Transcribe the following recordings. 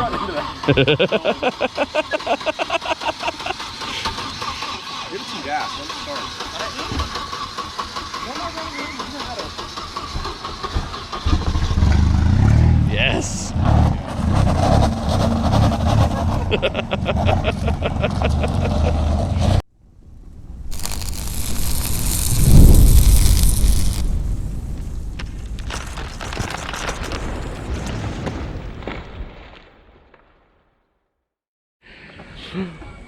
not into that. Give it some gas. Let it start. Yes.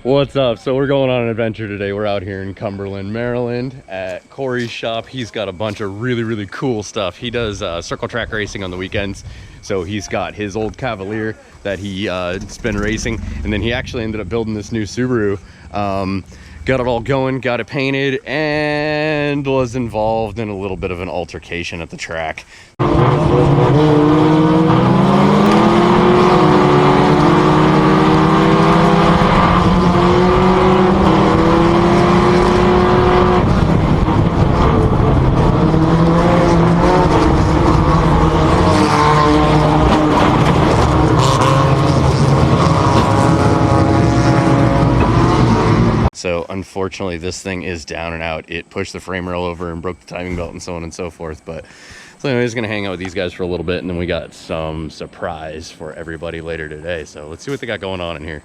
What's up? So we're going on an adventure today. We're out here in Cumberland, Maryland at Corey's shop. He's got a bunch of really cool stuff. He does circle track racing on the weekends. So he's got his old Cavalier that he's been racing, and then he actually ended up building this new Subaru. Got it all going, got it painted, and was involved in a little bit of an altercation at the track. So unfortunately this thing is down and out. It pushed the frame rail over and broke the timing belt and so on and so forth. But so anyway, just gonna hang out with these guys for a little bit, and then we got some surprise for everybody later today. So let's see what they got going on in here.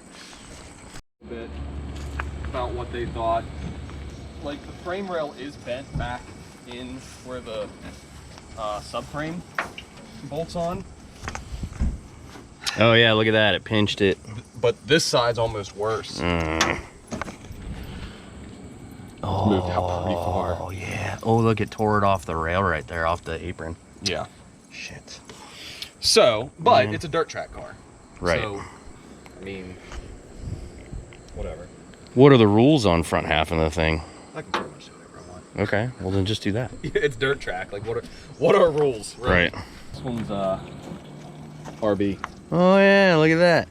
A bit about what they thought. Like, the frame rail is bent back in where the subframe bolts on. Oh yeah, look at that, it pinched it. But this side's almost worse. Oh, moved out pretty far. Oh yeah. Oh look, it tore it off the rail right there, off the apron. Yeah. Shit. So, but it's a dirt track car. Right. So, I mean, whatever. What are the rules on front half of the thing? I can pretty much do whatever I want. Okay, well then just do that. It's dirt track. Like, what are rules? Right. This one's RB. Oh yeah, look at that.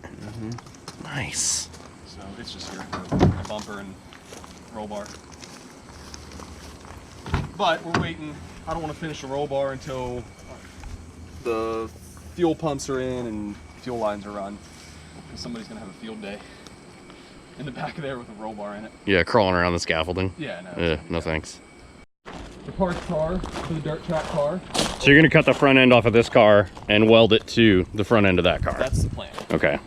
Nice. So it's just here, a bumper and roll bar. But we're waiting. I don't want to finish the roll bar until the fuel pumps are in and fuel lines are run. Because somebody's gonna have a field day in the back of there with a roll bar in it. Yeah, crawling around the scaffolding. Yeah, no. No thanks. The parked car for the dirt track car. So you're gonna cut the front end off of this car and weld it to the front end of that car. That's the plan. Okay.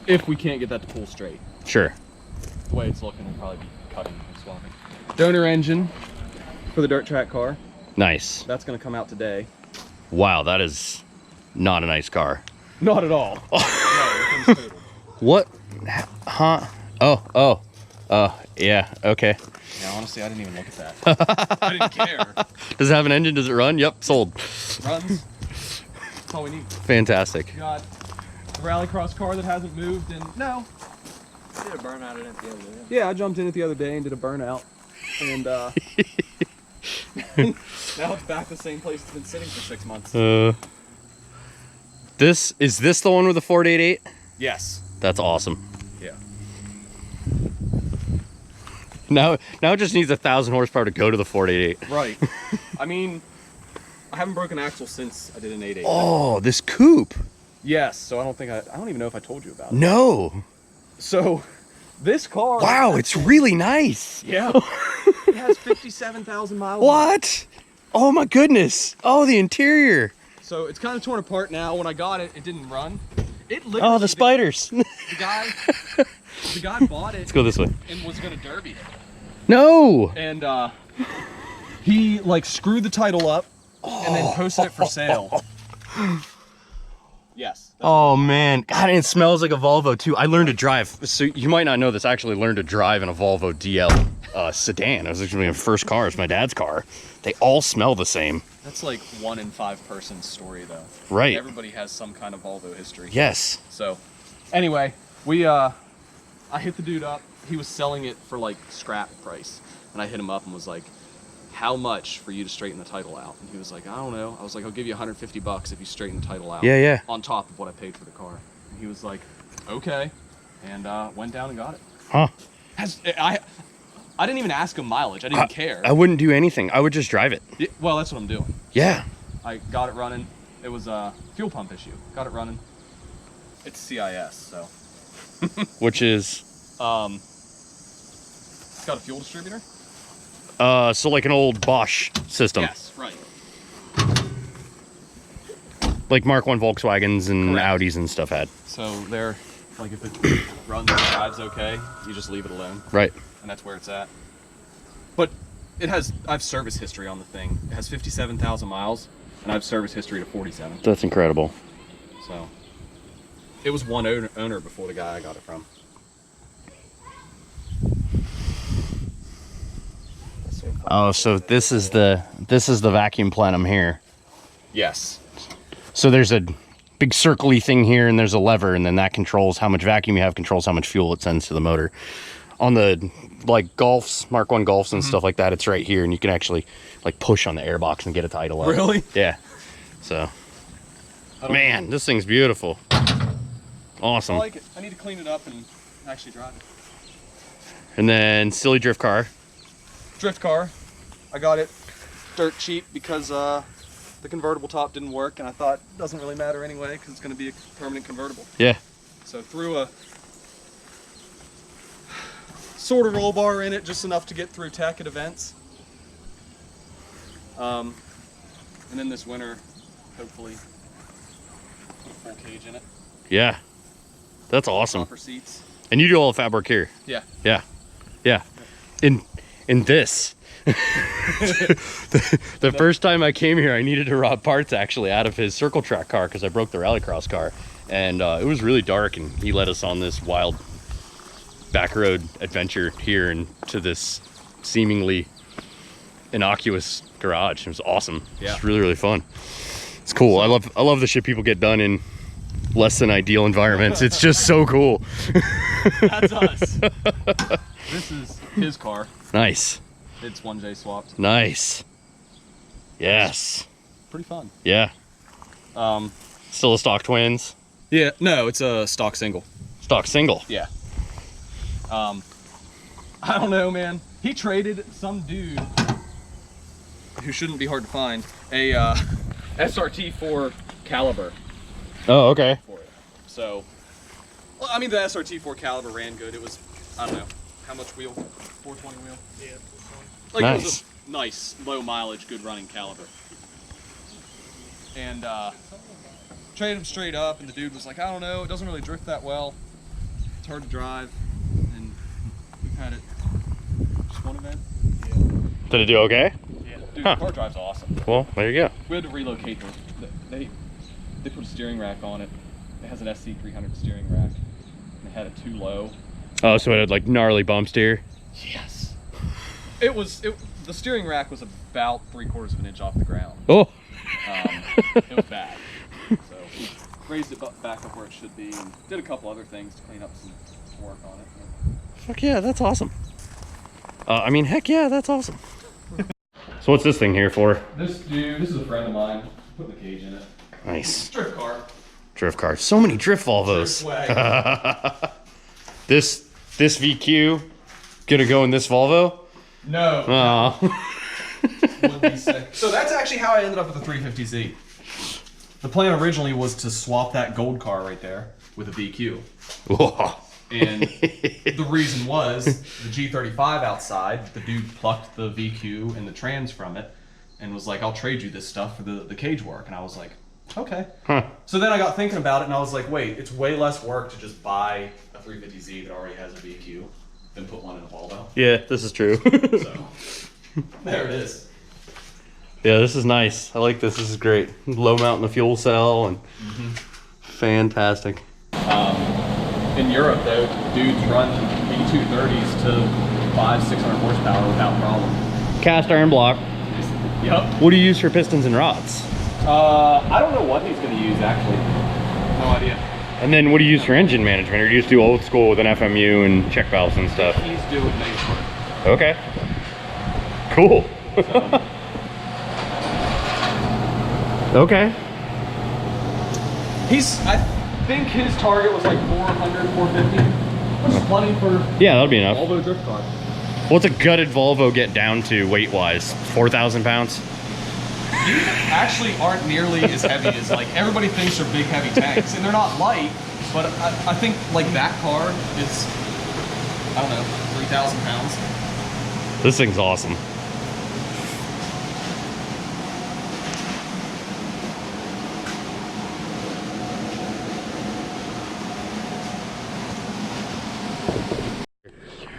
If we can't get that to pull straight. Sure. The way it's looking, we'll probably be cutting and swapping. Donor engine for the dirt track car. Nice. That's gonna come out today. Wow, that is not a nice car. Not at all. No, the thing's total. What? Huh? Oh. Yeah, okay. Yeah, honestly, I didn't even look at that. I didn't care. Does it have an engine? Does it run? Yep, sold. Runs. That's all we need. Fantastic. We got a rallycross car that hasn't moved, and no. You did a burnout in it the other day. Yeah, I jumped in it the other day and did a burnout. And now it's back to the same place it's been sitting for 6 months. Is this the one with the 488? Yes. That's awesome. Yeah. Now it just needs 1,000 horsepower to go to the 488. Right. I mean, I haven't broken axle since I did an 8.8. Oh, this coupe. Yes, so I don't even know if I told you about it. No. So, this car... Wow, it's really nice. Yeah. It has 57,000 miles. What? Oh my goodness. Oh, the interior. So, it's kind of torn apart now. When I got it, it didn't run. It literally... Oh, the spiders. The guy bought it. Let's go this way. And was going to derby it. No. And he like screwed the title up and then posted it for sale. Yes. Oh man, God, and it smells like a Volvo too. I learned to drive. So you might not know this. I actually learned to drive in a Volvo DL sedan. It was actually my first car. It's my dad's car. They all smell the same. That's like 1 in 5 person's story though. Right. Everybody has some kind of Volvo history. Yes. So, anyway, I hit the dude up. He was selling it for like scrap price, and I hit him up and was like, how much for you to straighten the title out? And he was like, I don't know. I was like, I'll give you $150 if you straighten the title out. Yeah. On top of what I paid for the car. And he was like, okay. And went down and got it. Huh. I didn't even ask him mileage. I didn't care. I wouldn't do anything. I would just drive it. Yeah, well, that's what I'm doing. Yeah. I got it running. It was a fuel pump issue. Got it running. It's CIS, so. Which is It's got a fuel distributor. so like an old Bosch system. Yes, right. Like Mark 1 Volkswagens and Correct. Audis and stuff had. So they're like if it runs and drives okay, you just leave it alone, Right. and that's where it's at. But I have service history on the thing. It has 57,000 miles, and I have service history to 47. That's incredible. So it was one owner before the guy I got it from. Oh, so this is the vacuum plenum here. Yes. So there's a big circly thing here, and there's a lever, and then that controls how much vacuum you have, controls how much fuel it sends to the motor. On the like Golfs, Mark 1 Golfs and stuff like that, it's right here, and you can actually like push on the airbox and get it to idle up. Really? Yeah. So, man, this thing's beautiful. Awesome. I like it. I need to clean it up and actually drive it. And then silly drift car. Drift car. I got it dirt cheap because the convertible top didn't work, and I thought it doesn't really matter anyway because it's going to be a permanent convertible. Yeah. So threw a sort of roll bar in it, just enough to get through tech at events. And then this winter, hopefully, put a full cage in it. Yeah. That's awesome. Proper seats. And you do all the fab work here. Yeah. Yeah. Yeah. In this. the first time I came here, I needed to rob parts actually out of his circle track car because I broke the rallycross car, and it was really dark, and he led us on this wild back road adventure here and to this seemingly innocuous garage. It was awesome. Yeah. It's really, really fun. It's cool. I love the shit people get done in less than ideal environments. It's just so cool. That's us. This is his car. Nice. It's 1J swapped. Nice. Yes. Pretty fun. Yeah. Still a stock twins. Yeah, no, it's a stock single. Stock single. Yeah. I don't know, man. He traded some dude who shouldn't be hard to find a SRT 4 caliber Oh, okay. for it. So, well, I mean, the SRT 4 caliber ran good. It was, I don't know, how much wheel? 420 wheel? Yeah. Like, Nice. it was a nice, low mileage, good running caliber. And traded him straight up, and the dude was like, I don't know, it doesn't really drift that well. It's hard to drive. And we've had it just one event. Did it do okay? Yeah. Dude, Huh. the car drives awesome. Well, there you go. We had to relocate they put a steering rack on it. It has an SC300 steering rack. And it had it too low. Oh, so it had like gnarly bump steer. Yes. The steering rack was about 3/4 of an inch off the ground. Oh. It was bad. So we raised it back up where it should be and did a couple other things to clean up some work on it. Fuck yeah, that's awesome. I mean, heck yeah, that's awesome. So what's this thing here for? This is a friend of mine. Put the cage in it. Nice. Drift car. Drift car. So many drift Volvos. Drift wagon. This VQ gonna go in this Volvo? No. Oh. Would be sick. So that's actually how I ended up with the 350Z. The plan originally was to swap that gold car right there with a VQ. Whoa. And the reason was the G35 outside, the dude plucked the VQ and the trans from it and was like, I'll trade you this stuff for the cage work. And I was like, okay. Huh. So then I got thinking about it and I was like, wait, it's way less work to just buy a 350Z that already has a VQ than put one in a Volvo. Yeah, this is true. So there it is. Yeah, this is nice. I like this. This is great. Low mount in the fuel cell and fantastic. In Europe, though, dudes run V230s to 500-600 horsepower without problem. Cast iron block. Yep. What do you use for pistons and rods? I don't know what he's going to use, actually. No idea. And then what do you use for engine management? Or do you just do old school with an FMU and check valves and stuff? He's doing base work. Okay. Cool. So, Okay. I think his target was like 400, 450, which is plenty for Yeah, that'll be enough. Volvo drift car. What's a gutted Volvo get down to weight-wise? 4,000 pounds? These actually aren't nearly as heavy as like everybody thinks they're big heavy tanks, and they're not light, But I think like that car is, I don't know, 3,000 pounds. This thing's awesome.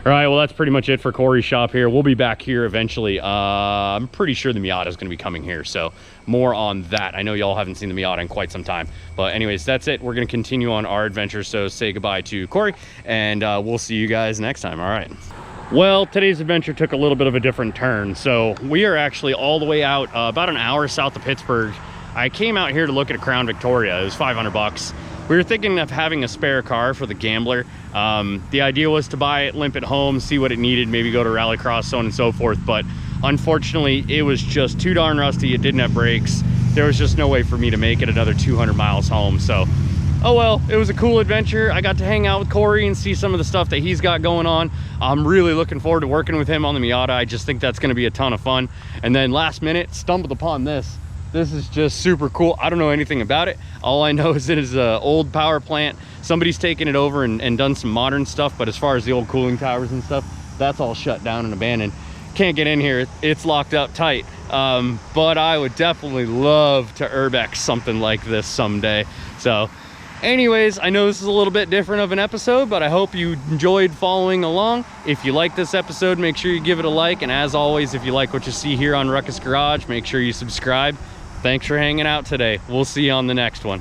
All right, well, that's pretty much it for Corey's shop here. We'll be back here eventually. I'm pretty sure the Miata is going to be coming here, so more on that. I know y'all haven't seen the Miata in quite some time. But anyways, that's it. We're going to continue on our adventure, so say goodbye to Corey, and we'll see you guys next time. All right. Well, today's adventure took a little bit of a different turn. So we are actually all the way out about an hour south of Pittsburgh. I came out here to look at a Crown Victoria. It was 500 bucks. We were thinking of having a spare car for the Gambler. The idea was to buy it, limp it home, see what it needed, maybe go to rallycross, so on and so forth. But unfortunately, it was just too darn rusty. It didn't have brakes. There was just no way for me to make it another 200 miles home. So, oh well, it was a cool adventure. I got to hang out with Corey and see some of the stuff that he's got going on. I'm really looking forward to working with him on the Miata. I just think that's going to be a ton of fun. And then last minute, stumbled upon this. This is just super cool. I don't know anything about it. All I know is it is an old power plant. Somebody's taken it over and done some modern stuff, but as far as the old cooling towers and stuff, that's all shut down and abandoned. Can't get in here. It's locked up tight. But I would definitely love to urbex something like this someday. So anyways, I know this is a little bit different of an episode, but I hope you enjoyed following along. If you like this episode, make sure you give it a like. And as always, if you like what you see here on Ruckus Garage, make sure you subscribe. Thanks for hanging out today. We'll see you on the next one.